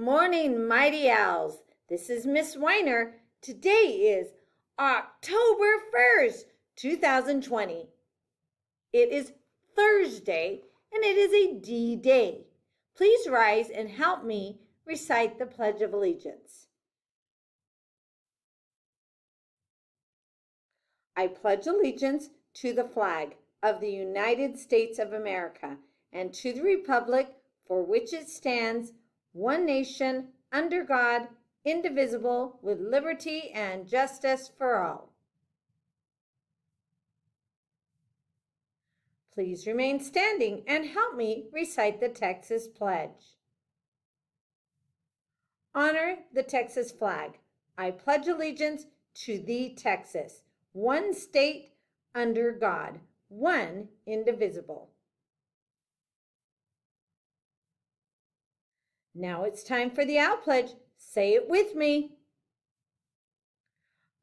morning, Mighty Owls. This is Miss Weiner. Today is October 1st, 2020. It is Thursday, and it is a D-Day. Please rise and help me recite the Pledge of Allegiance. I pledge allegiance to the flag of the United States of America and to the republic for which it stands, one nation, under God, indivisible, with liberty and justice for all. Please remain standing and help me recite the Texas Pledge. Honor the Texas flag. I pledge allegiance to thee, Texas, one state under God, one indivisible. Now it's time for the Owl Pledge. Say it with me.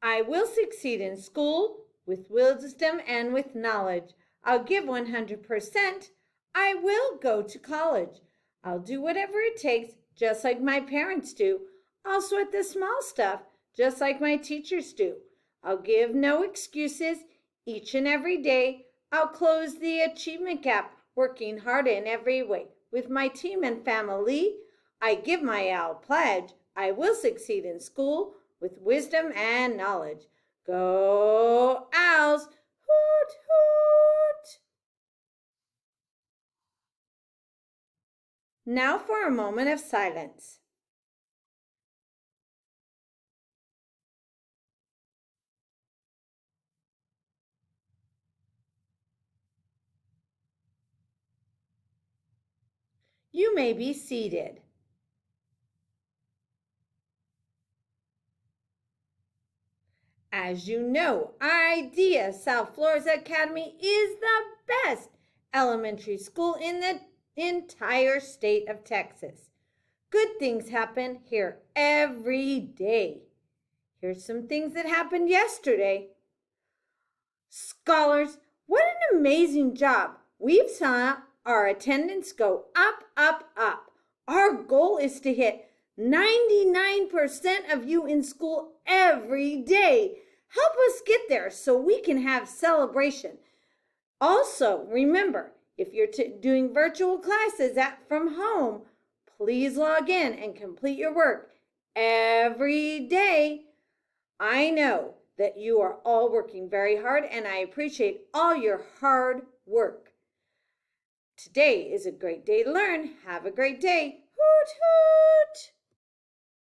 I will succeed in school with wisdom and with knowledge. I'll give 100%. I will go to college. I'll do whatever it takes, just like my parents do. I'll sweat the small stuff, just like my teachers do. I'll give no excuses each and every day. I'll close the achievement gap, working hard in every way. With my team and family, I give my Owl Pledge. I will succeed in school with wisdom and knowledge. Go Owls! Hoot, hoot! Now for a moment of silence. You may be seated. As you know, IDEA South Flores Academy is the best elementary school in the entire state of Texas. Good things happen here every day. Here's some things that happened yesterday. Scholars, what an amazing job. We've saw our attendance go up, up, up. Our goal is to hit 99% of you in school every day. Help us get there so we can have celebration. Also, remember, if you're doing virtual classes from home, please log in and complete your work every day. I know that you are all working very hard, and I appreciate all your hard work. Today is a great day to learn. Have a great day. Hoot, hoot!